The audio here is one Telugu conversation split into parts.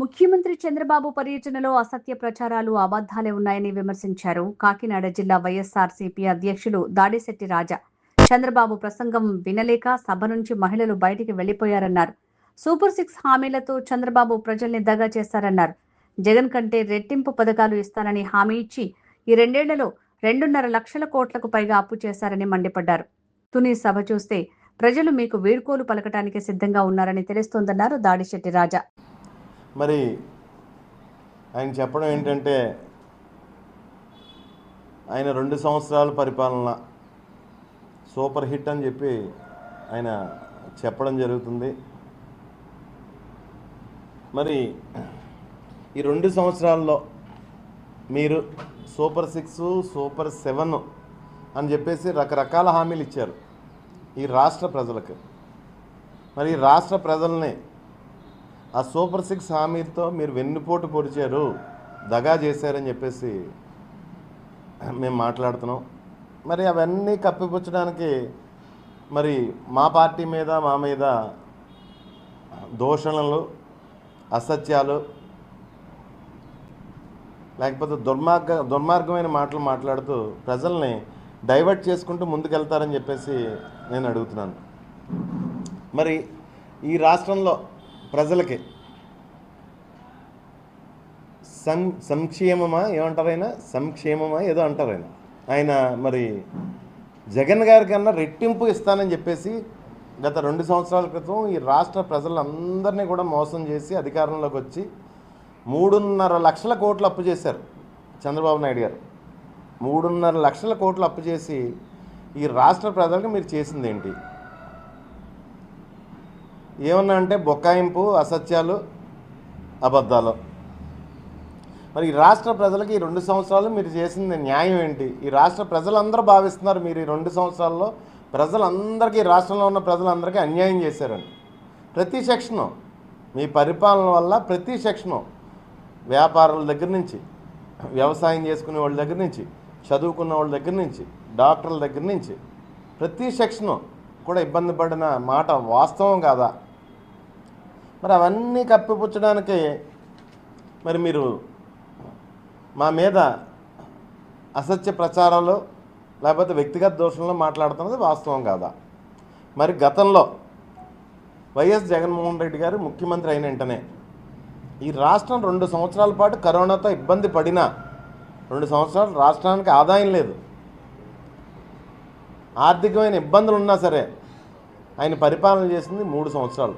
ముఖ్యమంత్రి చంద్రబాబు పర్యటనలో అసత్య ప్రచారాలు, అబద్ధాలే ఉన్నాయని విమర్శించారు కాకినాడ జిల్లా వైఎస్ఆర్సీపీ అధ్యక్షులు దాడిశెట్టి రాజా. చంద్రబాబు ప్రసంగం వినలేక సభ నుంచి మహిళలు బయటికి వెళ్లిపోయారన్నారు. సూపర్ 6 హామీలతో చంద్రబాబు ప్రజల్ని దగా చేశారన్నారు. జగన్ కంటే రెట్టింపు పథకాలు ఇస్తానని హామీ ఇచ్చి ఈ 2 ఏళ్లలో 2.5 లక్షల కోట్లకు పైగా అప్పు చేశారని మండిపడ్డారు. తుని సభ చూస్తే ప్రజలు మీకు వీడ్కోలు పలకటానికి సిద్ధంగా ఉన్నారని తెలుస్తోందన్నారు దాడిశెట్టి రాజా. మరి ఆయన చెప్పడం ఏంటంటే ఆయన 2 సంవత్సరాల పరిపాలన సూపర్ హిట్ అని చెప్పి ఆయన చెప్పడం జరుగుతుంది. మరి ఈ 2 సంవత్సరాల్లో మీరు సూపర్ 6, సూపర్ 7 అని చెప్పేసి రకరకాల హామీలు ఇచ్చారు ఈ రాష్ట్ర ప్రజలకు. మరి ఈ రాష్ట్ర ప్రజల్ని ఆ సూపర్ 6 హామీలతో మీరు వెన్నుపోటు పొడిచారు, దగా చేశారని చెప్పేసి మేము మాట్లాడుతున్నాం. మరి అవన్నీ కప్పిపుచ్చడానికి మరి మా పార్టీ మీద మా మీద దూషణలు, అసత్యాలు, లేకపోతే దుర్మార్గమైన మాటలు మాట్లాడుతూ ప్రజల్ని డైవర్ట్ చేసుకుంటూ ముందుకెళ్తారని చెప్పేసి నేను అడుగుతున్నాను. మరి ఈ రాష్ట్రంలో ప్రజలకి సంక్షేమమా ఏమంటారు, సంక్షేమమా ఏదో అంటారు ఆయన మరి జగన్ గారి కన్నా రెట్టింపు ఇస్తానని చెప్పేసి గత 2 సంవత్సరాల క్రితం ఈ రాష్ట్ర ప్రజలందరినీ కూడా మోసం చేసి అధికారంలోకి వచ్చి 3.5 లక్షల కోట్లు అప్పు చేశారు చంద్రబాబు నాయుడు గారు. 3.5 లక్షల కోట్లు అప్పు చేసి ఈ రాష్ట్ర ప్రజలకు మీరు చేసింది ఏంటి? ఏమన్నా అంటే బొక్కాయింపు, అసత్యాలు, అబద్ధాలు. మరి ఈ రాష్ట్ర ప్రజలకి ఈ 2 సంవత్సరాలు మీరు చేసింది న్యాయం ఏంటి? ఈ రాష్ట్ర ప్రజలందరూ భావిస్తున్నారు మీరు ఈ 2 సంవత్సరాల్లో ప్రజలందరికీ, రాష్ట్రంలో ఉన్న ప్రజలందరికీ అన్యాయం చేశారని. ప్రతి సెక్షను మీ పరిపాలన వల్ల ప్రతి సెక్షను, వ్యాపారుల దగ్గర నుంచి, వ్యవసాయం చేసుకునే వాళ్ళ దగ్గర నుంచి, చదువుకున్న వాళ్ళ దగ్గర నుంచి, డాక్టర్ల దగ్గర నుంచి ప్రతి సెక్షను కూడా ఇబ్బంది పడిన మాట వాస్తవం కాదా? మరి అవన్నీ కప్పిపుచ్చడానికి మరి మీరు మా మీద అసత్య ప్రచారాలు లేకపోతే వ్యక్తిగత దోషంలో మాట్లాడుతున్నది వాస్తవం కాదా? మరి గతంలో వైఎస్ జగన్మోహన్ రెడ్డి గారు ముఖ్యమంత్రి అయిన వెంటనే ఈ రాష్ట్రం 2 సంవత్సరాల పాటు కరోనాతో ఇబ్బంది పడినా 2 సంవత్సరాలు రాష్ట్రానికి ఆదాయం లేదు, ఆర్థికమైన ఇబ్బందులు ఉన్నా సరే ఆయన పరిపాలన చేసింది 3 సంవత్సరాలు.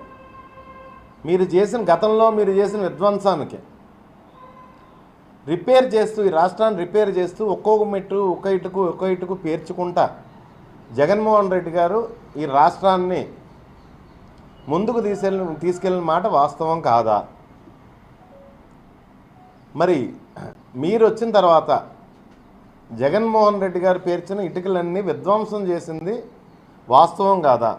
గతంలో మీరు చేసిన విధ్వంసానికి రిపేర్ చేస్తూ, ఈ రాష్ట్రాన్ని రిపేర్ చేస్తూ ఒక్కొక్క మెట్టు ఒక్క ఇటుకు పేర్చుకుంటా జగన్మోహన్ రెడ్డి గారు ఈ రాష్ట్రాన్ని ముందుకు తీసుకెళ్ళిన మాట వాస్తవం కాదా? మరి మీరు వచ్చిన తర్వాత జగన్మోహన్ రెడ్డి గారు పేర్చిన ఇటుకలన్నీ విధ్వంసం చేసింది వాస్తవం కాదా?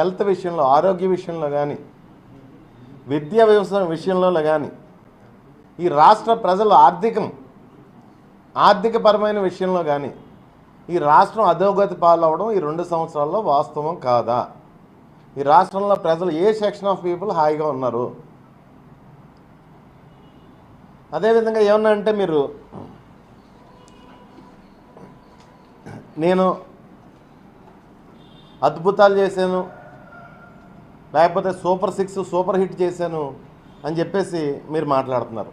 హెల్త్ విషయంలో, ఆరోగ్య విషయంలో కానీ, విద్యా విషయంలో కానీ, ఈ రాష్ట్ర ప్రజల ఆర్థికపరమైన విషయంలో కానీ ఈ రాష్ట్రం అధోగతి పాలవడం ఈ 2 సంవత్సరాల్లో వాస్తవం కాదా? ఈ రాష్ట్రంలో ప్రజలు ఏ సెక్షన్ ఆఫ్ పీపుల్ హాయిగా ఉన్నారు? అదేవిధంగా ఏమన్నా అంటే మీరు నేను అద్భుతాలు చేశాను, లేకపోతే సూపర్ 6 సూపర్ హిట్ చేశాను అని చెప్పేసి మీరు మాట్లాడుతున్నారు.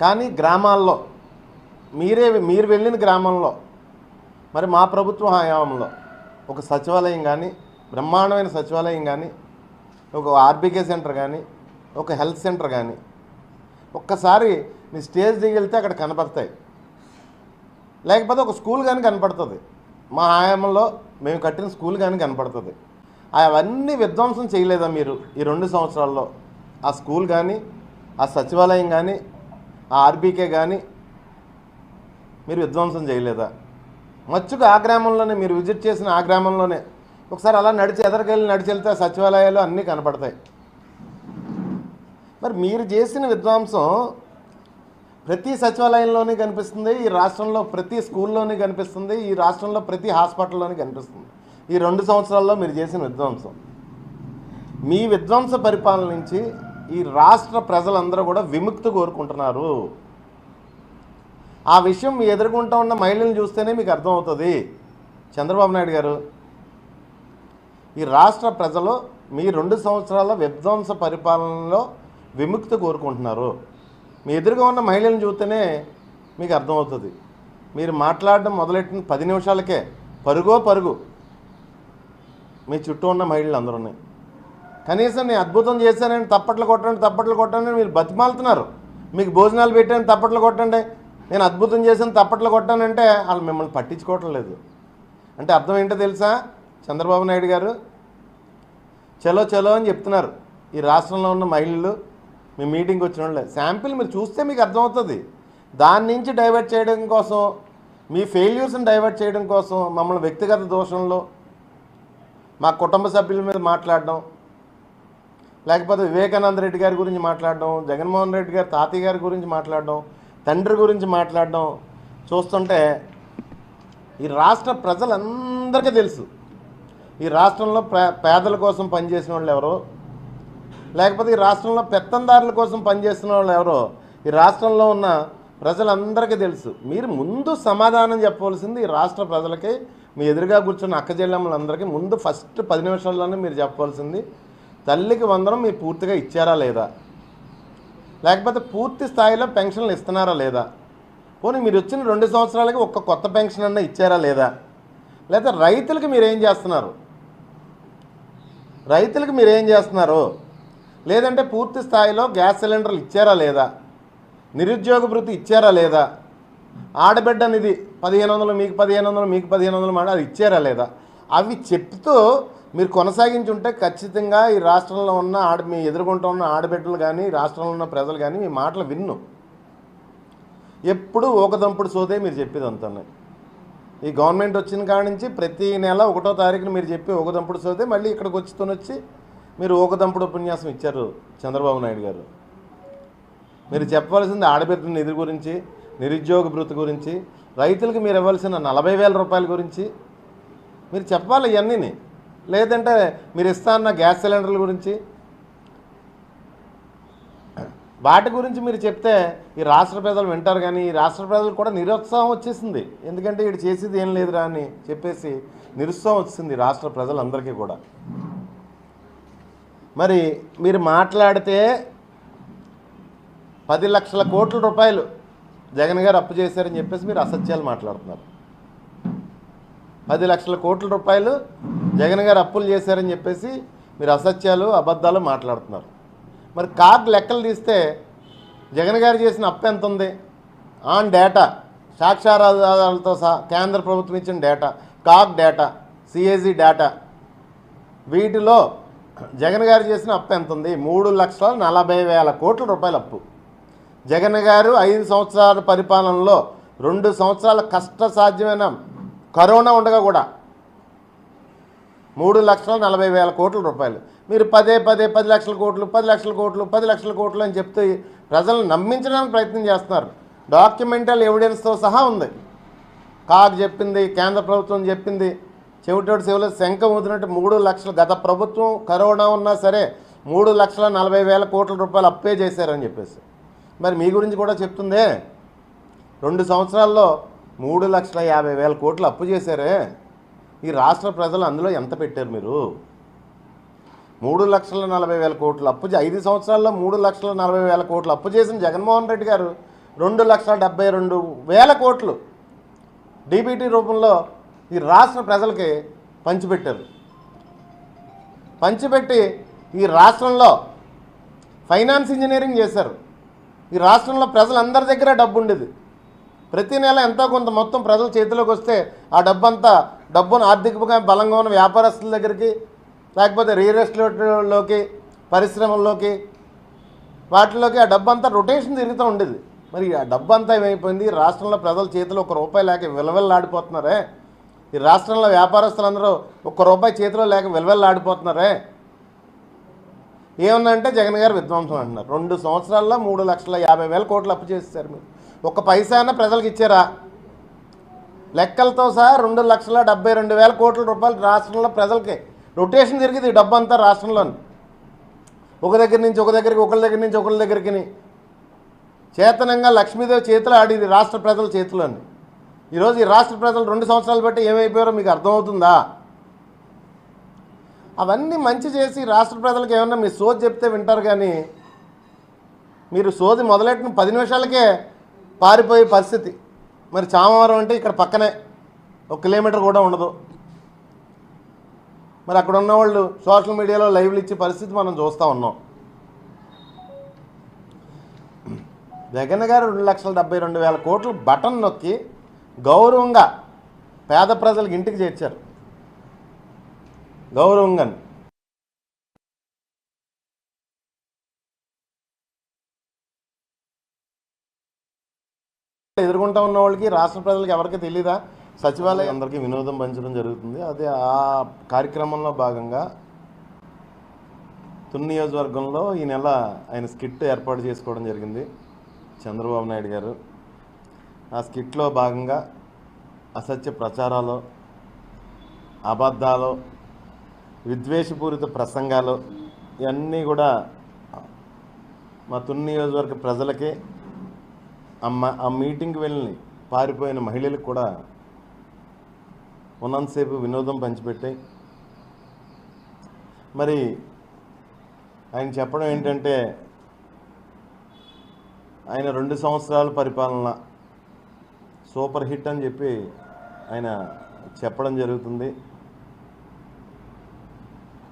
కానీ గ్రామాల్లో మీరు వెళ్ళిన గ్రామంలో మరి మా ప్రభుత్వ హయాంలో ఒక సచివాలయం కానీ, బ్రహ్మాండమైన సచివాలయం కానీ, ఒక ఆర్బీకే సెంటర్ కానీ, ఒక హెల్త్ సెంటర్ కానీ ఒక్కసారి మీ స్టేజ్ దిగి వెళ్తే అక్కడ కనపడతాయి. లేకపోతే ఒక స్కూల్ కానీ కనపడుతుంది, మా హయాంలో మేము కట్టిన స్కూల్ కానీ కనపడుతుంది. అవన్నీ విధ్వంసం చేయలేదా మీరు ఈ 2 సంవత్సరాల్లో? ఆ స్కూల్ కానీ, ఆ సచివాలయం కానీ, ఆ ఆర్బీకే కానీ మీరు విధ్వంసం చేయలేదా? మచ్చుకు ఆ గ్రామంలోనే మీరు విజిట్ చేసిన ఆ గ్రామంలోనే ఒకసారి అలా ఎదరికెళ్ళి నడిచి వెళ్తే ఆ సచివాలయాలు అన్నీ కనపడతాయి. మరి మీరు చేసిన విధ్వంసం ప్రతి సచివాలయంలోనే కనిపిస్తుంది, ఈ రాష్ట్రంలో ప్రతి స్కూల్లోనే కనిపిస్తుంది, ఈ రాష్ట్రంలో ప్రతి హాస్పిటల్లోనే కనిపిస్తుంది. ఈ 2 సంవత్సరాల్లో మీరు చేసిన విధ్వంసం, మీ విధ్వంస పరిపాలన నుంచి ఈ రాష్ట్ర ప్రజలందరూ కూడా విముక్తి కోరుకుంటున్నారు. ఆ విషయం మీ ఎదుర్కొంటూ ఉన్న మహిళలను చూస్తేనే మీకు అర్థమవుతుంది. చంద్రబాబు నాయుడు గారు, ఈ రాష్ట్ర ప్రజలు మీ 2 సంవత్సరాల విధ్వంస పరిపాలనలో విముక్తి కోరుకుంటున్నారు. మీ ఎదురుగా ఉన్న మహిళలను చూస్తేనే మీకు అర్థమవుతుంది. మీరు మాట్లాడడం మొదలెట్టిన 10 నిమిషాలకే పరుగు మీ చుట్టూ ఉన్న మహిళలు అందరూ కనీసం నేను అద్భుతం చేశానని తప్పట్లు కొట్టండి మీరు బతిమాలుతున్నారు. మీకు భోజనాలు పెట్టాను తప్పట్లు కొట్టండి, నేను అద్భుతం చేశాను తప్పట్లు కొట్టానంటే వాళ్ళు మిమ్మల్ని పట్టించుకోవటం లేదు. అంటే అర్థం ఏంటో తెలుసా? చంద్రబాబు నాయుడు గారు చలో అని చెప్తున్నారు. ఈ రాష్ట్రంలో ఉన్న మహిళలు మీ మీటింగ్కి వచ్చిన వాళ్ళే శాంపిల్ మీరు చూస్తే మీకు అర్థమవుతుంది. దాని నుంచి డైవర్ట్ చేయడం కోసం, మీ ఫెయిల్యూర్స్ని డైవర్ట్ చేయడం కోసం మమ్మల్ని వ్యక్తిగత దోషంలో మా కుటుంబ సభ్యుల మీద మాట్లాడడం, లేకపోతే వివేకానంద రెడ్డి గారి గురించి మాట్లాడడం, జగన్మోహన్ రెడ్డి గారి తాతయ్య గారి గురించి మాట్లాడడం, తండ్రి గురించి మాట్లాడడం చూస్తుంటే ఈ రాష్ట్ర ప్రజలందరికీ తెలుసు. ఈ రాష్ట్రంలో పేదల కోసం పనిచేసిన వాళ్ళు ఎవరో, లేకపోతే ఈ రాష్ట్రంలో పెత్తందారుల కోసం పనిచేస్తున్న వాళ్ళు ఎవరో ఈ రాష్ట్రంలో ఉన్న ప్రజలందరికీ తెలుసు. మీరు ముందు సమాధానం చెప్పవలసింది ఈ రాష్ట్ర ప్రజలకి, మీ ఎదురుగా కూర్చున్న అక్క చెల్లెమ్మలందరికీ ముందు ఫస్ట్ 10 నిమిషాల్లోనే మీరు చెప్పవలసింది, తల్లికి వందనం మీరు పూర్తిగా ఇచ్చారా లేదా, లేకపోతే పూర్తి స్థాయిలో పెన్షన్లు ఇస్తున్నారా లేదా, పోనీ మీరు వచ్చిన 2 సంవత్సరాలకి ఒక్క కొత్త పెన్షన్ అన్నా ఇచ్చారా లేదా, లేదా రైతులకి మీరేం చేస్తున్నారు, లేదంటే పూర్తి స్థాయిలో గ్యాస్ సిలిండర్లు ఇచ్చారా లేదా, నిరుద్యోగ భృతి ఇచ్చారా లేదా, ఆడబిడ్డ నిధి 1500 మీకు 1500 మీకు 1500 మాట అది ఇచ్చారా లేదా, అవి చెప్తూ మీరు కొనసాగించి ఉంటే ఖచ్చితంగా ఈ రాష్ట్రంలో ఉన్న మీ ఎదుర్కొంటూ ఉన్న ఆడబిడ్డలు కానీ రాష్ట్రంలో ఉన్న ప్రజలు కానీ మీ మాటలు విన్ను. ఎప్పుడు ఊకదంపుడు సోదే మీరు చెప్పేది అంతా. ఈ గవర్నమెంట్ వచ్చిన కాడి నుంచి ప్రతి నెల 1వ తారీఖున మీరు చెప్పి ఊకదంపుడు సోదే మళ్ళీ ఇక్కడికి వచ్చి మీరు ఊకదంపుడు ఉపన్యాసం ఇచ్చారు చంద్రబాబు నాయుడు గారు. మీరు చెప్పవలసింది ఆడబిడ్డ నిధి గురించి, నిరుద్యోగ భృతి గురించి, రైతులకు మీరు ఇవ్వాల్సిన 40,000 రూపాయల గురించి మీరు చెప్పాలి ఇవన్నీ. లేదంటే మీరు ఇస్తాన్న గ్యాస్ సిలిండర్ల గురించి, వాటి గురించి మీరు చెప్తే ఈ రాష్ట్ర ప్రజలు వింటారు. కానీ ఈ రాష్ట్ర ప్రజలు కూడా నిరుత్సాహం వచ్చేసింది. ఎందుకంటే వీడు చేసేది ఏం లేదురా అని చెప్పేసి నిరుత్సాహం వచ్చింది రాష్ట్ర ప్రజలందరికీ కూడా. మరి మీరు మాట్లాడితే 10 లక్షల కోట్ల రూపాయలు జగన్ గారు అప్పు చేశారని చెప్పేసి మీరు అసత్యాలు మాట్లాడుతున్నారు. 10 లక్షల కోట్ల రూపాయలు జగన్ గారు అప్పులు చేశారని చెప్పేసి మీరు అసత్యాలు అబద్ధాలు మాట్లాడుతున్నారు. మరి కాగ్ లెక్కలు తీస్తే జగన్ గారు చేసిన అప్పు ఎంత ఉంది ఆన్ డేటా, సాక్ష్యాధారాలతో సహా కేంద్ర ప్రభుత్వం ఇచ్చిన data, CAG data, CAG data, వీటిలో జగన్ గారు చేసిన అప్పు ఎంత ఉంది? 3,40,000 కోట్ల రూపాయల అప్పు. జగన్ గారు 5 సంవత్సరాల పరిపాలనలో 2 సంవత్సరాల కష్టసాధ్యమైన కరోనా ఉండగా కూడా 3,40,000 కోట్ల రూపాయలు. మీరు పదే 10 లక్షల కోట్లు 10 లక్షల కోట్లు 10 లక్షల కోట్లు అని చెప్తూ ప్రజలను నమ్మించడానికి ప్రయత్నం చేస్తున్నారు. డాక్యుమెంటల్ ఎవిడెన్స్తో సహా ఉంది. కాగ్ చెప్పింది, కేంద్ర ప్రభుత్వం చెప్పింది, చెవిటోడు చెవులో శంఖ ఊదినట్టు 3 లక్షలు గత ప్రభుత్వం కరోనా ఉన్నా సరే 3,40,000 కోట్ల రూపాయలు అప్పే చేశారని చెప్పేసి. మరి మీ గురించి కూడా చెప్తుందే 2 సంవత్సరాల్లో 3,50,000 కోట్లు అప్పు చేశారే. ఈ రాష్ట్ర ప్రజలు అందులో ఎంత పెట్టారు మీరు? 3,40,000 కోట్లు అప్పు 5 సంవత్సరాల్లో 3,40,000 కోట్లు అప్పు చేసిన జగన్మోహన్ రెడ్డి గారు 2,72,000 కోట్లు డీబీటీ రూపంలో ఈ రాష్ట్ర ప్రజలకి పంచిపెట్టారు. పంచిపెట్టి ఈ రాష్ట్రంలో ఫైనాన్స్ ఇంజనీరింగ్ చేశారు. ఈ రాష్ట్రంలో ప్రజలందరి దగ్గర డబ్బు ఉండేది. ప్రతి నెల ఎంతో కొంత మొత్తం ప్రజల చేతిలోకి వస్తే ఆ డబ్బును ఆర్థికంగా బలంగా ఉన్న వ్యాపారస్తుల దగ్గరికి, లేకపోతే రియల్ ఎస్టేట్లోకి, పరిశ్రమల్లోకి, వాటిలోకి ఆ డబ్బు అంతా రొటేషన్ తిరుగుతూ ఉండేది. మరి ఆ డబ్బు అంతా ఏమైపోయింది? రాష్ట్రంలో ప్రజల చేతిలో ₹1 లేక విలవిల్లాడిపోతున్నారే. ఈ రాష్ట్రంలో వ్యాపారస్తులందరూ ₹1 చేతిలో లేక విలవిల్లాడిపోతున్నారే. ఏమన్నంటే జగన్ గారు విధ్వంసం అంటున్నారు. 2 సంవత్సరాల్లో 3,50,000 కోట్లు అప్పు చేశారు. మీరు ఒక్క పైసాన ప్రజలకు ఇచ్చారా? లెక్కలతో సహా 2,72,000 కోట్ల రూపాయలు రాష్ట్రంలో ప్రజలకి రొటేషన్ జరిగింది. ఈ డబ్బు అంతా రాష్ట్రంలోని ఒక దగ్గర నుంచి ఒక దగ్గరికి, ఒకళ్ళ దగ్గర నుంచి ఒకళ్ళ దగ్గరికి చేతనంగా లక్ష్మీదేవి చేతిలో ఆడింది రాష్ట్ర ప్రజల చేతిలోని. ఈరోజు ఈ రాష్ట్ర ప్రజలు 2 సంవత్సరాలు బట్టి ఏమైపోయారో మీకు అర్థమవుతుందా? అవన్నీ మంచి చేసి రాష్ట్ర ప్రజలకు ఏమన్నా మీ సోది చెప్తే వింటారు, కానీ మీరు సోది మొదలెట్టిన 10 నిమిషాలకే పారిపోయే పరిస్థితి. మరి చామవరం అంటే ఇక్కడ పక్కనే 1 కిలోమీటర్ కూడా ఉండదు. మరి అక్కడ ఉన్నవాళ్ళు సోషల్ మీడియాలో లైవ్లు ఇచ్చే పరిస్థితి మనం చూస్తూ ఉన్నాం. జగన్ గారు 2,72,000 కోట్లు బటన్ నొక్కి గౌరవంగా పేద ప్రజలకు ఇంటికి చేర్చారు. గౌరవంగా ఎదుర్కొంటూ ఉన్న వాళ్ళకి, రాష్ట్ర ప్రజలకు ఎవరికి తెలీదా? సచివాలయం అందరికీ వినోదం పంచడం జరుగుతుంది. అదే ఆ కార్యక్రమంలో భాగంగా తుని నియోజకవర్గంలో ఈ నెల ఆయన స్కిట్ ఏర్పాటు చేసుకోవడం జరిగింది చంద్రబాబు నాయుడు గారు. ఆ స్కిట్లో భాగంగా అసత్య ప్రచారాలు, అబద్ధాలు, విద్వేషపూరిత ప్రసంగాలు ఇవన్నీ కూడా మా తుని నియోజకవర్గ ప్రజలకి, ఆ మీటింగ్కి వెళ్ళి పారిపోయిన మహిళలకు కూడా ఉన్నంతసేపు వినోదం పంచిపెట్టాయి. మరి ఆయన చెప్పడం ఏంటంటే, ఆయన 2 సంవత్సరాల పరిపాలన సూపర్ హిట్ అని చెప్పి ఆయన చెప్పడం జరుగుతుంది.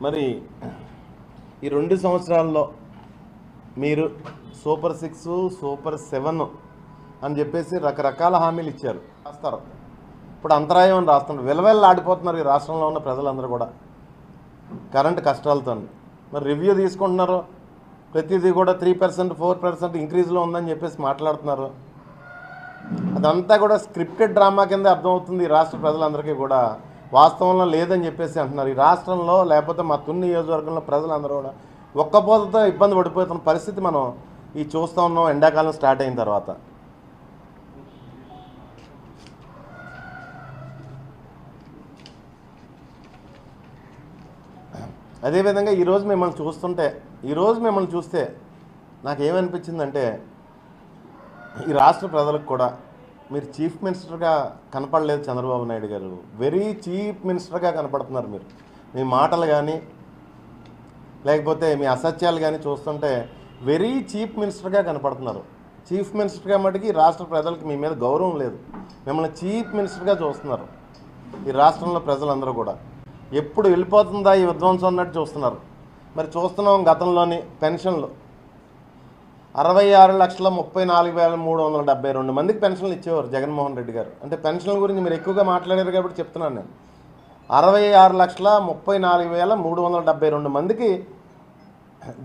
మరి ఈ 2 సంవత్సరాల్లో మీరు సూపర్ 6, సూపర్ 7 అని చెప్పేసి రకరకాల హామీలు ఇచ్చారు, రాస్తారు. ఇప్పుడు అంతరాయం అని రాస్తున్నారు. విలవిల్లాడిపోతున్నారు ఈ రాష్ట్రంలో ఉన్న ప్రజలందరూ కూడా కరెంటు కష్టాలతో. మరి రివ్యూ తీసుకుంటున్నారు, ప్రతిదీ కూడా 3%, 4% ఇంక్రీజ్లో ఉందని చెప్పేసి మాట్లాడుతున్నారు. అదంతా కూడా స్క్రిప్టెడ్ డ్రామా కింద అర్థమవుతుంది ఈ రాష్ట్ర ప్రజలందరికీ కూడా. వాస్తవంలో లేదని చెప్పేసి అంటున్నారు. ఈ రాష్ట్రంలో లేకపోతే మా తుని నియోజకవర్గంలో ప్రజలందరూ కూడా ఒక్కపోతతో ఇబ్బంది పడిపోతున్న పరిస్థితి మనం ఈ చూస్తూ ఉన్నాం ఎండాకాలం స్టార్ట్ అయిన తర్వాత. అదేవిధంగా ఈరోజు మిమ్మల్ని చూస్తే నాకేమనిపించిందంటే, ఈ రాష్ట్ర ప్రజలకు కూడా మీరు చీఫ్ మినిస్టర్గా కనపడలేదు చంద్రబాబు నాయుడు గారు. వెరీ చీఫ్ మినిస్టర్గా కనపడుతున్నారు మీరు. మీ మాటలు కానీ లేకపోతే మీ అసత్యాలు కానీ చూస్తుంటే వెరీ చీఫ్ మినిస్టర్గా కనపడుతున్నారు. చీఫ్ మినిస్టర్గా మటుకి రాష్ట్ర ప్రజలకు మీ మీద గౌరవం లేదు. మిమ్మల్ని చీఫ్ మినిస్టర్గా చూస్తున్నారు ఈ రాష్ట్రంలో ప్రజలందరూ కూడా. ఎప్పుడు వెళ్ళిపోతుందా ఈ విధ్వంసం అన్నట్టు చూస్తున్నారు. మరి చూస్తున్నాం, గతంలోని పెన్షన్లు 66,34,372 మందికి పెన్షన్లు ఇచ్చేవారు జగన్మోహన్ రెడ్డి గారు. అంటే పెన్షన్ల గురించి మీరు ఎక్కువగా మాట్లాడారు కాబట్టి చెప్తున్నాను నేను. 66,34,372 మందికి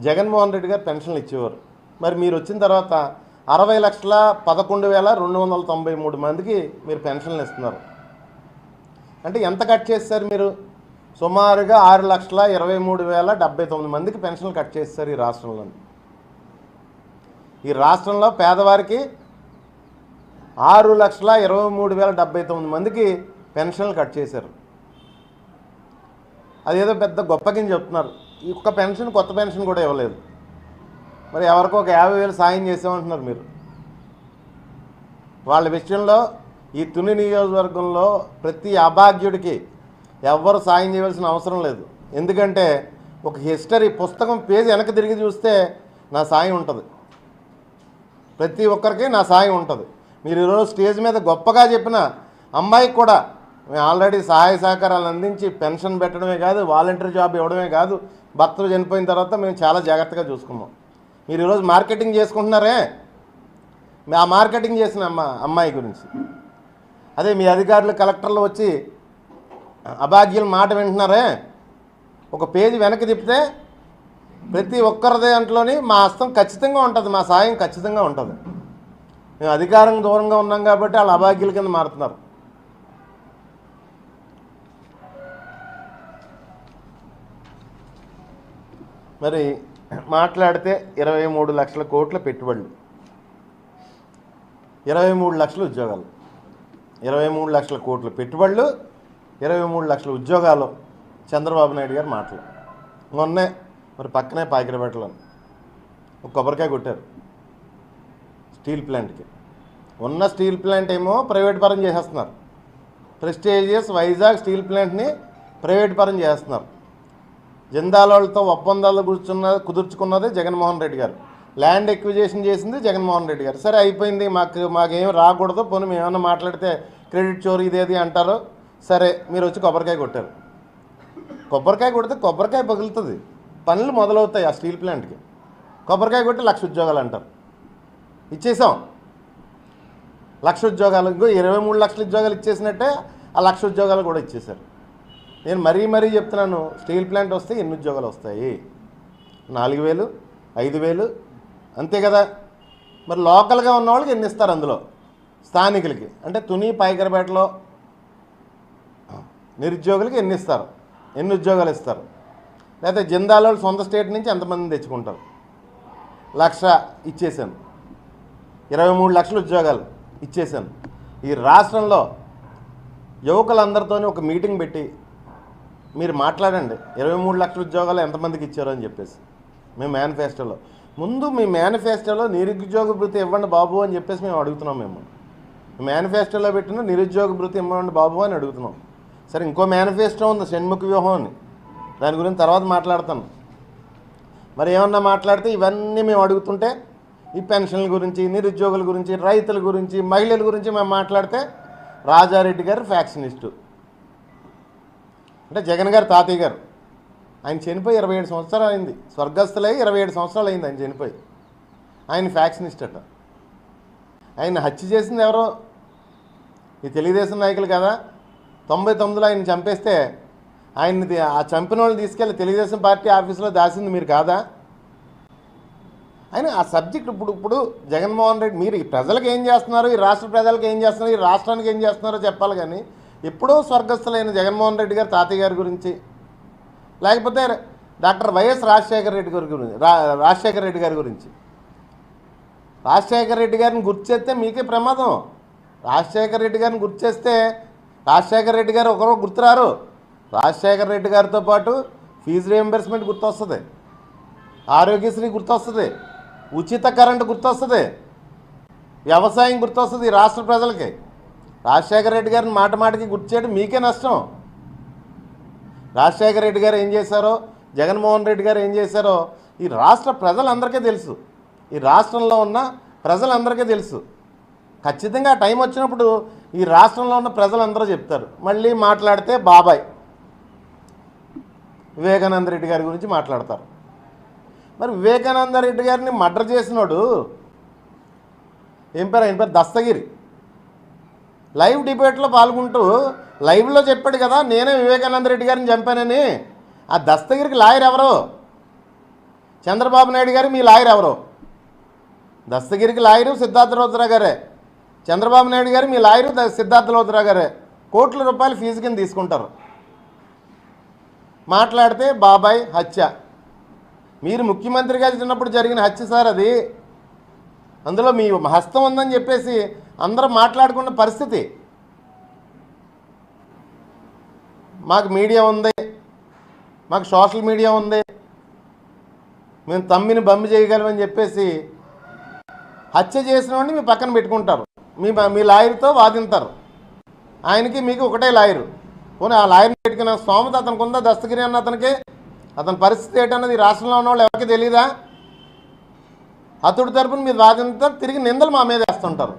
జగన్మోహన్ రెడ్డి గారు పెన్షన్లు ఇచ్చేవారు. మరి మీరు వచ్చిన తర్వాత 60,11,293 మందికి మీరు పెన్షన్లు ఇస్తున్నారు. అంటే ఎంత కట్ చేస్తారు మీరు? సుమారుగా 6,23,079 మందికి పెన్షన్లు కట్ చేస్తారు ఈ రాష్ట్రంలో. ఈ రాష్ట్రంలో పేదవారికి 6,23,079 మందికి పెన్షన్లు కట్ చేశారు. అదేదో పెద్ద గొప్పకిని చెప్తున్నారు. ఈ ఒక్క పెన్షన్, కొత్త పెన్షన్ కూడా ఇవ్వలేదు. మరి ఎవరికో ఒక 50,000 సాయం చేసామంటున్నారు మీరు. వాళ్ళ విషయంలో ఈ తుని నియోజకవర్గంలో ప్రతి అభాగ్యుడికి ఎవ్వరు సాయం చేయవలసిన అవసరం లేదు. ఎందుకంటే ఒక హిస్టరీ పుస్తకం పేజీ వెనక్కి తిరిగి చూస్తే నా సాయం ఉంటుంది. ప్రతి ఒక్కరికి నా సాయం ఉంటుంది. మీరు ఈరోజు స్టేజ్ మీద గొప్పగా చెప్పిన అమ్మాయికి కూడా మేము ఆల్రెడీ సహాయ సహకారాలు అందించి పెన్షన్ పెట్టడమే కాదు, వాలంటీర్ జాబ్ ఇవ్వడమే కాదు, భర్తలు చనిపోయిన తర్వాత మేము చాలా జాగ్రత్తగా చూసుకున్నాం. మీరు ఈరోజు మార్కెటింగ్ చేసుకుంటున్నారే, ఆ మార్కెటింగ్ చేసిన అమ్మాయి గురించి. అదే మీ అధికారులు, కలెక్టర్లు వచ్చి అభాగ్యుల మాట వింటున్నారే, ఒక పేజీ వెనక్కి తిప్పితే ప్రతి ఒక్కరి దాంట్లోని మా హస్తం ఖచ్చితంగా ఉంటుంది, మా సాయం ఖచ్చితంగా ఉంటుంది. మేము అధికారం దూరంగా ఉన్నాం కాబట్టి వాళ్ళు అభాగ్యుల కింద మారుతున్నారు. మరి మాట్లాడితే 23 లక్షల కోట్ల పెట్టుబడులు, 23 లక్షల ఉద్యోగాలు, 23 లక్షల కోట్ల పెట్టుబడులు, 23 లక్షల ఉద్యోగాలు చంద్రబాబు నాయుడు గారు మాటలు. మొన్నే మరి పక్కనే పాకిరపేటలో ఒక కొబ్బరికాయ కొట్టారు స్టీల్ ప్లాంట్కి. ఉన్న స్టీల్ ప్లాంట్ ఏమో ప్రైవేట్ పరం చేసేస్తున్నారు. ప్రెస్టీజియస్ వైజాగ్ స్టీల్ ప్లాంట్ని ప్రైవేట్ పరం చేస్తున్నారు. జిందాల్ ఒప్పందాలు కుదుర్చుకున్నది జగన్మోహన్ రెడ్డి గారు. ల్యాండ్ ఎక్విజేషన్ చేసింది జగన్మోహన్ రెడ్డి గారు. సరే అయిపోయింది, మాకేం రాకూడదు, పోనీ మేము ఏమన్నా మాట్లాడితే క్రెడిట్ చోరీ ఇదేది అంటారు. సరే మీరు వచ్చి కొబ్బరికాయ కొట్టారు. కొబ్బరికాయ కొడితే కొబ్బరికాయ పగులుతుంది, పనులు మొదలవుతాయి ఆ స్టీల్ ప్లాంట్కి. కొబ్బరికాయ కొట్టి 1,00,000 ఉద్యోగాలు అంటారు. ఇచ్చేసాం 1,00,000 ఉద్యోగాలు. ఇంకో 23 లక్షల ఉద్యోగాలు ఇచ్చేసినట్టే ఆ 1,00,000 ఉద్యోగాలు కూడా ఇచ్చేశారు. నేను మరీ చెప్తున్నాను, స్టీల్ ప్లాంట్ వస్తే ఎన్ని ఉద్యోగాలు వస్తాయి? 4,000, 5,000 అంతే కదా. మరి లోకల్గా ఉన్న వాళ్ళకి ఎన్ని ఇస్తారు? అందులో స్థానికులకి అంటే తుని పాకిరపేటలో నిరుద్యోగులకి ఎన్ని ఇస్తారు? ఎన్ని ఉద్యోగాలు ఇస్తారు? లేకపోతే జిందాల్ వాళ్ళు సొంత స్టేట్ నుంచి ఎంతమంది తెచ్చుకుంటారు? 1,00,000 ఇచ్చేసాను, 23 లక్షల ఉద్యోగాలు ఇచ్చేసాను. ఈ రాష్ట్రంలో యువకులందరితోనే ఒక మీటింగ్ పెట్టి మీరు మాట్లాడండి, 23 లక్షల ఉద్యోగాలు ఎంతమందికి ఇచ్చారో అని చెప్పేసి. మేము మేనిఫెస్టోలో ముందు మీ మేనిఫెస్టోలో నిరుద్యోగ భృతి ఇవ్వండి బాబు అని చెప్పేసి మేము అడుగుతున్నాం. మేము మేనిఫెస్టోలో పెట్టిన నిరుద్యోగ భృతి ఇవ్వండి బాబు అని అడుగుతున్నాం. సరే, ఇంకో మేనిఫెస్టో ఉంది షణ్ముఖ వ్యూహం అని, దాని గురించి తర్వాత మాట్లాడతాను. మరి ఏమన్నా మాట్లాడితే ఇవన్నీ మేము అడుగుతుంటే ఈ పెన్షన్ల గురించి, నిరుద్యోగుల గురించి, రైతుల గురించి, మహిళల గురించి మేము మాట్లాడితే రాజారెడ్డి గారు ఫ్యాక్షనిస్టు. అంటే జగన్ గారు తాతయ్య గారు, ఆయన చనిపోయి 27 సంవత్సరాలు అయింది. స్వర్గస్థులై 27 సంవత్సరాలు అయింది ఆయన చనిపోయి. ఆయన ఫ్యాక్షనిస్ట్ అట. ఆయన హత్య చేసింది ఎవరో? ఈ తెలుగుదేశం నాయకులు కదా. 99లో ఆయన చంపేస్తే ఆయన్ని ఆ చంపిన వాళ్ళు తీసుకెళ్ళి తెలుగుదేశం పార్టీ ఆఫీసులో దాచింది మీరు కాదా? ఆయన ఆ సబ్జెక్ట్ ఇప్పుడు జగన్మోహన్ రెడ్డి మీరు ఈ ప్రజలకు ఏం చేస్తున్నారు, ఈ రాష్ట్ర ప్రజలకు ఏం చేస్తున్నారు, ఈ రాష్ట్రానికి ఏం చేస్తున్నారో చెప్పాలి. కానీ ఎప్పుడో స్వర్గస్థులైన జగన్మోహన్ రెడ్డి గారు తాతయ్య గారి గురించి, లేకపోతే డాక్టర్ వైఎస్ రాజశేఖర రెడ్డి గారి గురించి, రాజశేఖర రెడ్డి గారి గురించి. రాజశేఖర రెడ్డి గారిని గుర్తు చేస్తే మీకే ప్రమాదం. రాజశేఖర రెడ్డి గారిని గుర్తు చేస్తే రాజశేఖర రెడ్డి గారు ఒకరో గుర్తురారు. రాజశేఖర రెడ్డి గారితో పాటు ఫీజు రియంబర్స్మెంట్ గుర్తొస్తుంది, ఆరోగ్యశ్రీ గుర్తొస్తుంది, ఉచిత కరెంటు గుర్తొస్తుంది, వ్యవసాయం గుర్తొస్తుంది ఈ రాష్ట్ర ప్రజలకి. రాజశేఖర రెడ్డి గారిని మాటికి గుర్తు చేయడం మీకే నష్టం. రాజశేఖర రెడ్డి గారు ఏం చేశారో, జగన్మోహన్ రెడ్డి గారు ఏం చేశారో ఈ రాష్ట్ర ప్రజలందరికీ తెలుసు. ఈ రాష్ట్రంలో ఉన్న ప్రజలందరికీ తెలుసు. ఖచ్చితంగా టైం వచ్చినప్పుడు ఈ రాష్ట్రంలో ఉన్న ప్రజలందరూ చెప్తారు. మళ్ళీ మాట్లాడితే బాబాయ్ వివేకానంద రెడ్డి గారి గురించి మాట్లాడతారు. మరి వివేకానంద రెడ్డి గారిని మర్డర్ చేసినోడు ఏం పేరు? ఆయన పేరు దస్తగిరి. లైవ్ డిబేట్లో పాల్గొంటూ లైవ్లో చెప్పాడు కదా, నేనే వివేకానంద రెడ్డి గారిని చంపానని. ఆ దస్తగిరికి లాయర్ ఎవరు? చంద్రబాబు నాయుడు గారు మీ లాయర్ ఎవరు? దస్తగిరికి లాయరు సిద్ధార్థ లోత్రా గారే. చంద్రబాబు నాయుడు గారు మీ లాయరు సిద్ధార్థ లోత్రా గారే. కోట్ల రూపాయలు ఫీజు కింద తీసుకుంటారు. మాట్లాడితే బాబాయ్ హత్య. మీరు ముఖ్యమంత్రిగా చిన్నప్పుడు జరిగిన హత్య సార్ అది. అందులో మీ హస్తం ఉందని చెప్పేసి అందరూ మాట్లాడుకున్న పరిస్థితి. మాకు మీడియా ఉంది, మాకు సోషల్ మీడియా ఉంది, మేము తమ్మిని బమ్మి చేయగలమని చెప్పేసి హత్య చేసిన వాడిని మీ పక్కన పెట్టుకుంటారు. మీ లాయర్తో వాదింతారు. ఆయనకి మీకు ఒకటే లాయరు. పోనీ ఆ లాయర్ని పెట్టుకున్న స్తోమత అతనికి ఉందా? దస్తగిరి అన్న అతని పరిస్థితి ఏంటన్నది రాష్ట్రంలో ఉన్న వాళ్ళు ఎవరికి తెలీదా? అతడి తరపున మీరు వాదింతారు, తిరిగి నిందలు మా మీద వేస్తుంటారు.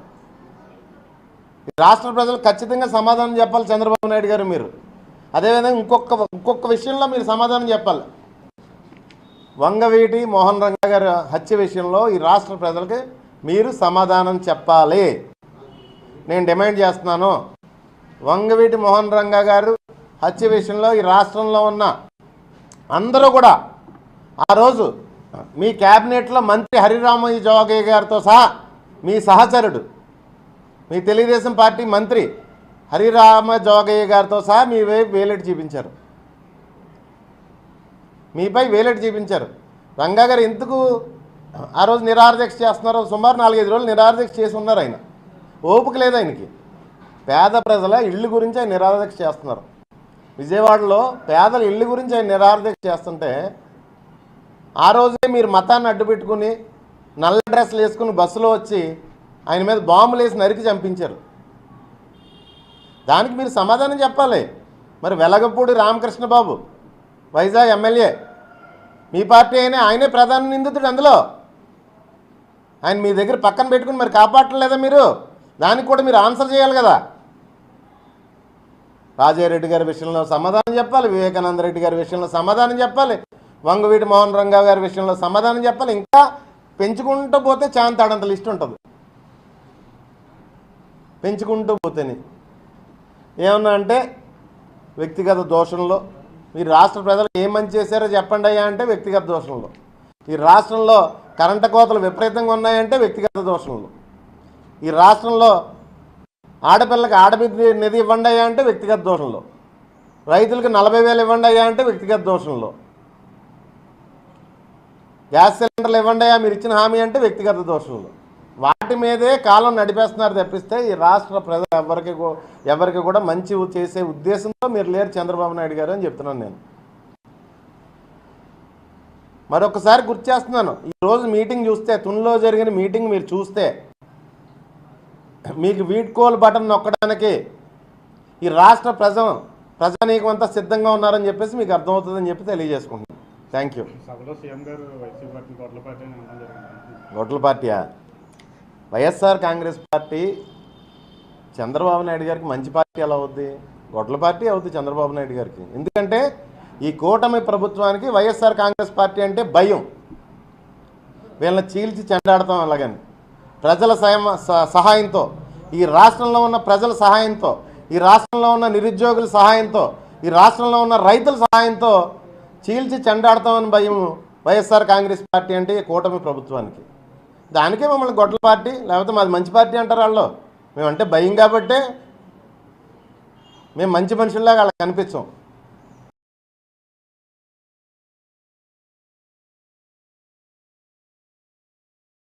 రాష్ట్ర ప్రజలు ఖచ్చితంగా సమాధానం చెప్పాలి చంద్రబాబు నాయుడు గారు. మీరు అదేవిధంగా ఇంకొక విషయంలో మీరు సమాధానం చెప్పాలి. వంగవీటి మోహన్ రంగా గారి హత్య విషయంలో ఈ రాష్ట్ర ప్రజలకి మీరు సమాధానం చెప్పాలి. నేను డిమాండ్ చేస్తున్నాను. వంగవీటి మోహన్ రంగా గారు హత్య విషయంలో ఈ రాష్ట్రంలో ఉన్న అందరూ కూడా ఆ రోజు మీ క్యాబినెట్లో మంత్రి హరిరామయ్య జోగయ్య గారితో సహా మీ సహచరుడు, మీ తెలుగుదేశం పార్టీ మంత్రి హరిరామ జోగయ్య గారితో సహా మీ వైపు వేలెట్ చూపించారు. మీపై వేలెట్ చూపించారు. రంగా గారు ఎందుకు ఆ రోజు నిరాహారదీక్ష చేస్తున్నారు? సుమారు 4-5 రోజులు నిరాహారదీక్ష చేసి ఉన్నారు. ఆయన ఓపిక లేదు ఆయనకి. పేద ప్రజల ఇళ్ళు గురించి ఆయన నిరాహారదీక్ష చేస్తున్నారు. విజయవాడలో పేదల ఇళ్ళు గురించి ఆయన నిరాహారదీక్ష చేస్తుంటే ఆ రోజే మీరు మతాన్ని అడ్డుపెట్టుకుని నల్ల డ్రెస్సులు వేసుకుని బస్సులో వచ్చి ఆయన మీద బాంబులు వేసి నరికి చంపించారు. దానికి మీరు సమాధానం చెప్పాలి. మరి వెలగపూడి రామకృష్ణ బాబు వైజాగ్ ఎమ్మెల్యే మీ పార్టీ అయినా ఆయనే ప్రధాన నిందితుడు. అందులో ఆయన మీ దగ్గర పక్కన పెట్టుకుని మరి కాపాడలేదా మీరు? దానికి కూడా మీరు ఆన్సర్ చేయాలి కదా. రాజారెడ్డి గారి విషయంలో సమాధానం చెప్పాలి, వివేకానంద రెడ్డి గారి విషయంలో సమాధానం చెప్పాలి, వంగవీటి మోహన్ రంగా గారి విషయంలో సమాధానం చెప్పాలి. ఇంకా పెంచుకుంటూ పోతే చాంతాడంత లిస్ట్ ఉంటుంది. పెంచుకుంటూ పోతేనే ఏమన్నా అంటే వ్యక్తిగత దోషంలో మీరు రాష్ట్ర ప్రజలకు ఏం మంచి చేశారో చెప్పండి అయ్యా అంటే వ్యక్తిగత దోషంలో, ఈ రాష్ట్రంలో కరెంటు కోతలు విపరీతంగా ఉన్నాయంటే వ్యక్తిగత దోషంలో, ఈ రాష్ట్రంలో ఆడపిల్లకి ఆడబిడ్డ నిధి ఇవ్వండి అయ్యా అంటే వ్యక్తిగత దోషంలో, రైతులకు 40,000 ఇవ్వండి అయ్యా అంటే వ్యక్తిగత దోషంలో, గ్యాస్ సిలిండర్లు ఇవ్వండి అయ్యా మీరు ఇచ్చిన హామీ అంటే వ్యక్తిగత దోషంలో. వాటి మీదే కాలం నడిపేస్తున్నారు తప్పిస్తే ఈ రాష్ట్ర ప్రజలు ఎవరికి కూడా మంచి చేసే ఉద్దేశంతో మీరు లేరు చంద్రబాబు నాయుడు గారు అని చెప్తున్నాను నేను. మరొకసారి గుర్తు చేస్తున్నాను, ఈరోజు మీటింగ్ చూస్తే, తునిలో జరిగిన మీటింగ్ మీరు చూస్తే మీకు వీడ్కోల్ బటన్ నొక్కడానికి ఈ రాష్ట్ర ప్రజానీకం అంతా సిద్ధంగా ఉన్నారని చెప్పేసి మీకు అర్థమవుతుందని చెప్పి తెలియజేసుకుంటున్నాను. Thank you. గొడ్ల పార్టీయా? వైఎస్ఆర్ కాంగ్రెస్ పార్టీ చంద్రబాబు నాయుడు గారికి మంచి పార్టీ ఎలా అవుద్ది? గొడ్ల పార్టీ అవుద్ది చంద్రబాబు నాయుడు గారికి. ఎందుకంటే ఈ కూటమి ప్రభుత్వానికి వైఎస్ఆర్ కాంగ్రెస్ పార్టీ అంటే భయం. వీళ్ళని చీల్చి చెండాడతాం అలాగని ప్రజల సహాయంతో, ఈ రాష్ట్రంలో ఉన్న ప్రజల సహాయంతో, ఈ రాష్ట్రంలో ఉన్న నిరుద్యోగుల సహాయంతో, ఈ రాష్ట్రంలో ఉన్న రైతుల సహాయంతో చీల్చి చెండాడతామని భయం వైఎస్ఆర్ కాంగ్రెస్ పార్టీ అంటే ఈ కూటమి ప్రభుత్వానికి. దానికే మమ్మల్ని గొడ్ల పార్టీ, లేకపోతే మాది మంచి పార్టీ అంటారు వాళ్ళు. మేమంటే భయం కాబట్టే మేము మంచి మనుషుల్లాగా వాళ్ళకి కనిపించాం.